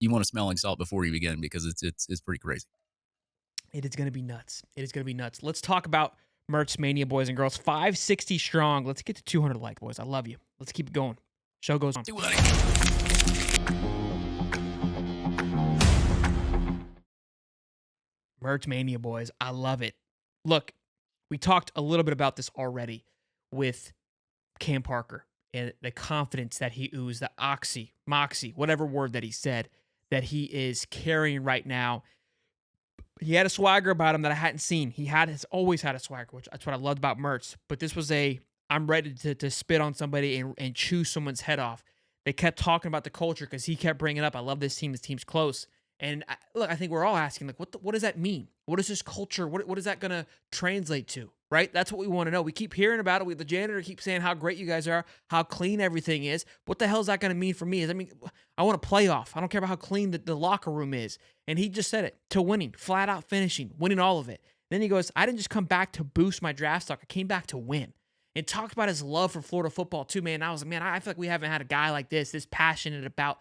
you want a smelling salt before you begin because it's pretty crazy. It is going to be nuts. It is going to be nuts. Let's talk about Mertz Mania, boys and girls. 560 strong. Let's get to 200 like, boys. I love you. Let's keep it going. Show goes on. Mertz Mania, boys. I love it. Look, we talked a little bit about this already with Cam Parker and the confidence that he oozed, the moxie, whatever word that he said, that he is carrying right now. He had a swagger about him that I hadn't seen. Has always had a swagger, which that's what I loved about Mertz. But this was I'm ready to spit on somebody and chew someone's head off. They kept talking about the culture because he kept bringing up, I love this team. This team's close. And look, I think we're all asking, like, what does that mean? What is this culture? What is that going to translate to, right? That's what we want to know. We keep hearing about it. The janitor keeps saying how great you guys are, how clean everything is. What the hell is that going to mean for me? I want a playoff. I don't care about how clean the locker room is. And he just said it, to winning, flat out finishing, winning all of it. Then he goes, I didn't just come back to boost my draft stock. I came back to win. And talked about his love for Florida football too, man. I was like, man, I feel like we haven't had a guy like this passionate about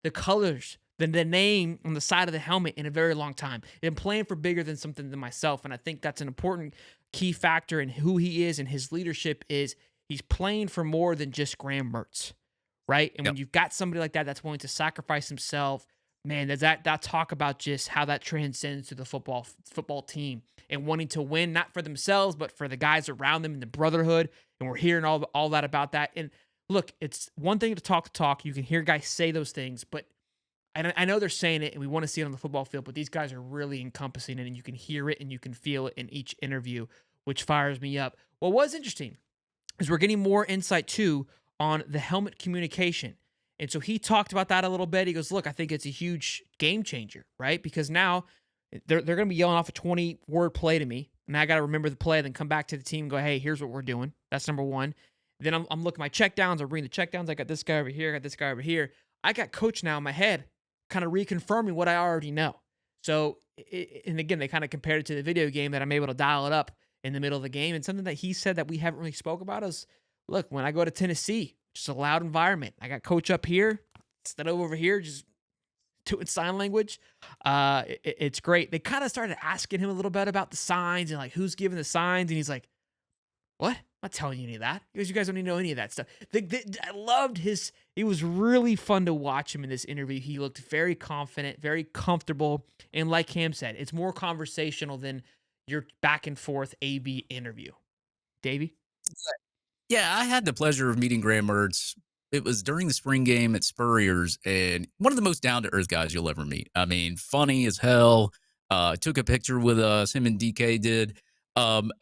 the colors, the name on the side of the helmet in a very long time. And playing for bigger than something than myself. And I think that's an important key factor in who he is and his leadership is he's playing for more than just Graham Mertz, right? And when you've got somebody like that that's willing to sacrifice himself, man, does that talk about just how that transcends to the football team and wanting to win, not for themselves, but for the guys around them and the brotherhood. And we're hearing all that about that. And look, it's one thing to talk. You can hear guys say those things, but I know they're saying it and we want to see it on the football field, but these guys are really encompassing it and you can hear it and you can feel it in each interview, which fires me up. What was interesting is we're getting more insight too on the helmet communication. And so he talked about that a little bit. He goes, look, I think it's a huge game changer, right? Because now they're going to be yelling off a 20-word play to me. And I got to remember the play, then come back to the team and go, hey, here's what we're doing. That's number one. Then I'm looking at my check downs. I'm reading the check downs. I got this guy over here. I got this guy over here. I got coach now in my head kind of reconfirming what I already know. So, and again, they kind of compared it to the video game that I'm able to dial it up in the middle of the game. And something that he said that we haven't really spoke about is, look, when I go to Tennessee, just a loud environment. I got coach up here, instead of over here, just doing sign language. It's great. They kind of started asking him a little bit about the signs and like who's giving the signs. And he's like, what? I'm not telling you any of that. Because you guys don't need to know any of that stuff. I loved it was really fun to watch him in this interview. He looked very confident, very comfortable. And like Cam said, it's more conversational than your back and forth AB interview. Davey? Yeah, I had the pleasure of meeting Graham Mertz. It was during the spring game at Spurrier's, and one of the most down-to-earth guys you'll ever meet. I mean, funny as hell. Took a picture with us, him and DK did. And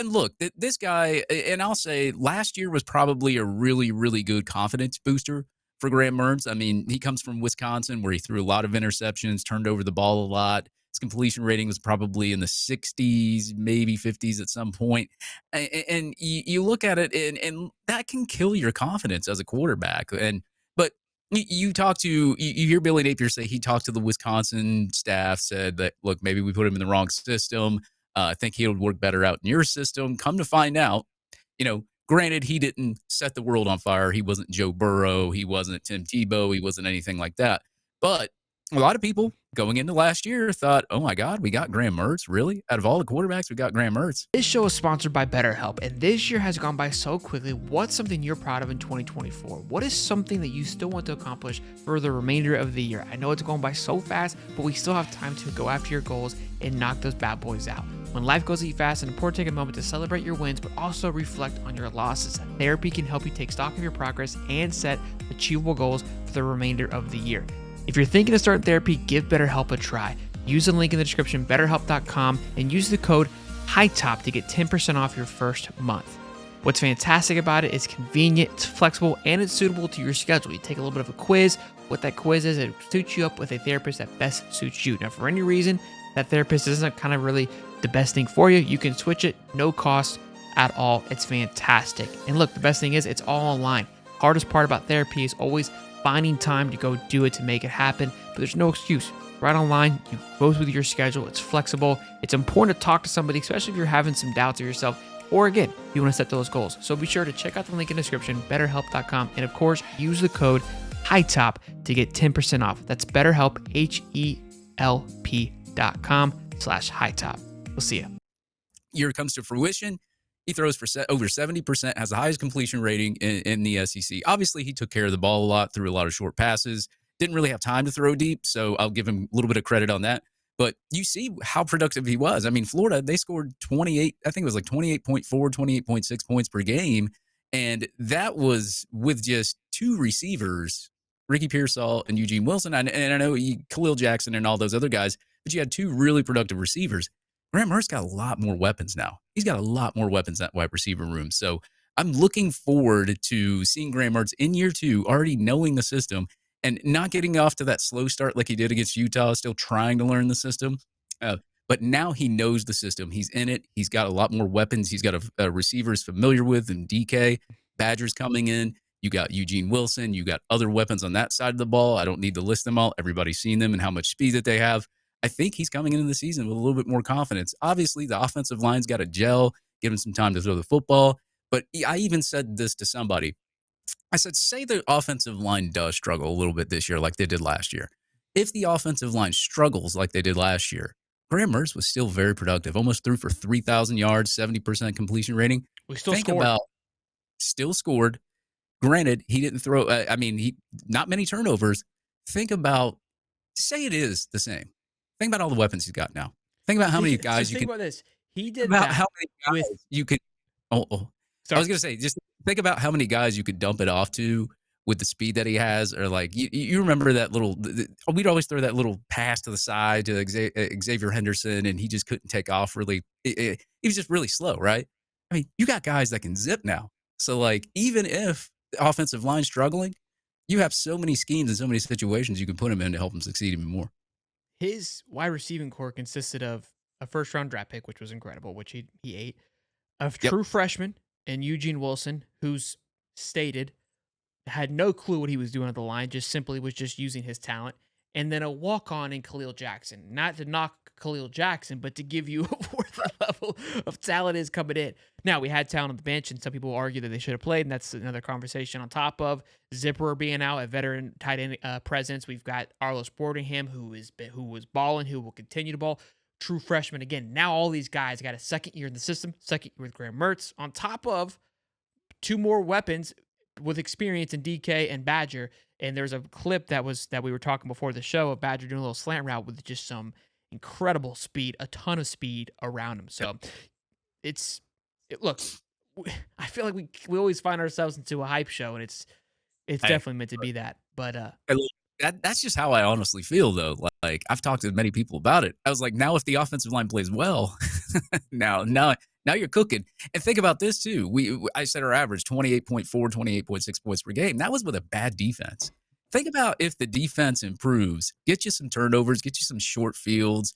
look, this guy, and I'll say last year was probably a really, really good confidence booster for Graham Mertz. I mean, he comes from Wisconsin where he threw a lot of interceptions, turned over the ball a lot. His completion rating was probably in the 60s, maybe 50s at some point. And you look at it, and that can kill your confidence as a quarterback. But you hear Billy Napier say he talked to the Wisconsin staff, said that, look, maybe we put him in the wrong system. I think he would work better out in your system. Come to find out, granted, he didn't set the world on fire. He wasn't Joe Burrow. He wasn't Tim Tebow. He wasn't anything like that. But a lot of people going into last year thought, oh my God, we got Graham Mertz. Really? Out of all the quarterbacks, we got Graham Mertz. This show is sponsored by BetterHelp, and this year has gone by so quickly. What's something you're proud of in 2024? What is something that you still want to accomplish for the remainder of the year? I know it's going by so fast, but we still have time to go after your goals and knock those bad boys out. When life goes fast, it's important to take a moment to celebrate your wins, but also reflect on your losses. Therapy can help you take stock of your progress and set achievable goals for the remainder of the year. If you're thinking of starting therapy, give BetterHelp a try. Use the link in the description, betterhelp.com, and use the code Hightop to get 10% off your first month. What's fantastic about it is convenient, it's flexible, and it's suitable to your schedule. You take a little bit of a quiz. What that quiz is, it suits you up with a therapist that best suits you. Now, for any reason that therapist isn't kind of really the best thing for you, you can switch it, no cost at all. It's fantastic. And look, the best thing is it's all online. Hardest part about therapy is always finding time to go do it to make it happen, but there's no excuse. Right online, you go through your schedule, it's flexible. It's important to talk to somebody, especially if you're having some doubts of yourself, or again, you want to set those goals. So be sure to check out the link in the description, betterhelp.com, and of course, use the code Hightop to get 10% off. That's BetterHelp, HELP.com/Hightop. We'll see you. Year comes to fruition. He throws for over 70%, has the highest completion rating in the SEC. Obviously, he took care of the ball a lot, threw a lot of short passes, didn't really have time to throw deep, so I'll give him a little bit of credit on that. But you see how productive he was. I mean, Florida, they scored 28, I think it was like 28.4, 28.6 points per game. And that was with just two receivers, Ricky Pearsall and Eugene Wilson. And I know Khalil Jackson and all those other guys, but you had two really productive receivers. Graham Mertz got a lot more weapons now. He's got a lot more weapons in that wide receiver room. So I'm looking forward to seeing Graham Mertz in year two, already knowing the system and not getting off to that slow start like he did against Utah, still trying to learn the system. But now he knows the system. He's in it. He's got a lot more weapons. He's got a receivers familiar with and DK. Badgers coming in. You got Eugene Wilson. You got other weapons on that side of the ball. I don't need to list them all. Everybody's seen them and how much speed that they have. I think he's coming into the season with a little bit more confidence. Obviously, the offensive line's got to gel, give him some time to throw the football. But I even said this to somebody. I said, say the offensive line does struggle a little bit this year like they did last year. If the offensive line struggles like they did last year, Graham Mertz was still very productive, almost threw for 3,000 yards, 70% completion rating. We still Think scored. about still scored. Granted, he didn't throw, he not many turnovers. Think about, say it is the same. Think about all the weapons he's got now. Think about how many guys you can. Think about this. He did about that how many guys with. you could. I was gonna say, just think about how many guys you could dump it off to with the speed that he has, or like you remember that little. We'd always throw that little pass to the side to Xavier Henderson, and he just couldn't take off. Really, he was just really slow, right? I mean, you got guys that can zip now. So like, even if the offensive line's struggling, you have so many schemes and so many situations you can put him in to help him succeed even more. His wide receiving core consisted of a first-round draft pick, which was incredible, which he ate, a true freshman in Eugene Wilson, who's stated had no clue what he was doing at the line, just simply was just using his talent, and then a walk-on in Khalil Jackson. Not to knock Khalil Jackson, but to give you where the level of talent is coming in. Now, we had talent on the bench, and some people argue that they should have played, and that's another conversation on top of Zipper being out, a veteran tight end presence. We've got Arlo Sportingham, who was balling, who will continue to ball. True freshman again. Now all these guys got a second year in the system, second year with Graham Mertz, on top of two more weapons with experience in DK and Badger. And there's a clip that we were talking before the show of Badger doing a little slant route with just some incredible speed, a ton of speed around him. So look, I feel like we always find ourselves into a hype show, and it's definitely meant to be that. But that's just how I honestly feel, though. Like, I've talked to many people about it. I was like, now if the offensive line plays well, now you're cooking. And think about this too. I said our average 28.4, 28.6 points per game. That was with a bad defense. Think about if the defense improves, get you some turnovers, get you some short fields,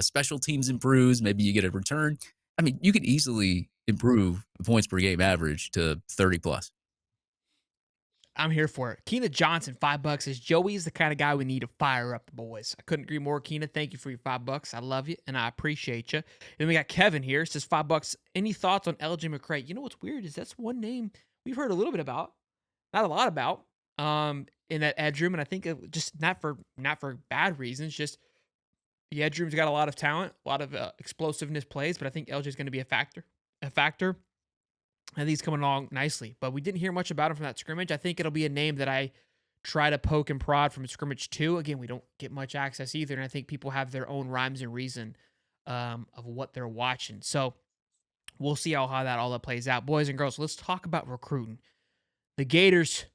special teams improves, maybe you get a return. I mean, you could easily improve the points per game average to 30 plus. I'm here for it. Keena Johnson, $5 says Joey's the kind of guy we need to fire up the boys. I couldn't agree more, Keena. Thank you for your $5. I love you and I appreciate you. Then we got Kevin here. Says $5. Any thoughts on LJ McCray? You know what's weird is that's one name we've heard a little bit about, not a lot about, in that edge room, and I think just not for bad reasons. Just the edge room's got a lot of talent, a lot of explosiveness plays, but I think LJ is going to be a factor. I think he's coming along nicely, but we didn't hear much about him from that scrimmage. I think it'll be a name that I try to poke and prod from scrimmage 2. Again, we don't get much access either, and I think people have their own rhymes and reason of what they're watching. So we'll see how that all that plays out. Boys and girls, let's talk about recruiting. The Gators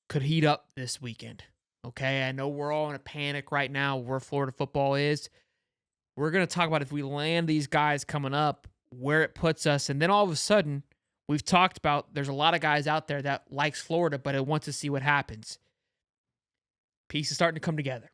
could heat up this weekend. Okay, I know we're all in a panic right now where Florida football is. We're going to talk about if we land these guys coming up, where it puts us, and then all of a sudden, we've talked about there's a lot of guys out there that likes Florida, but it wants to see what happens. Pieces starting to come together.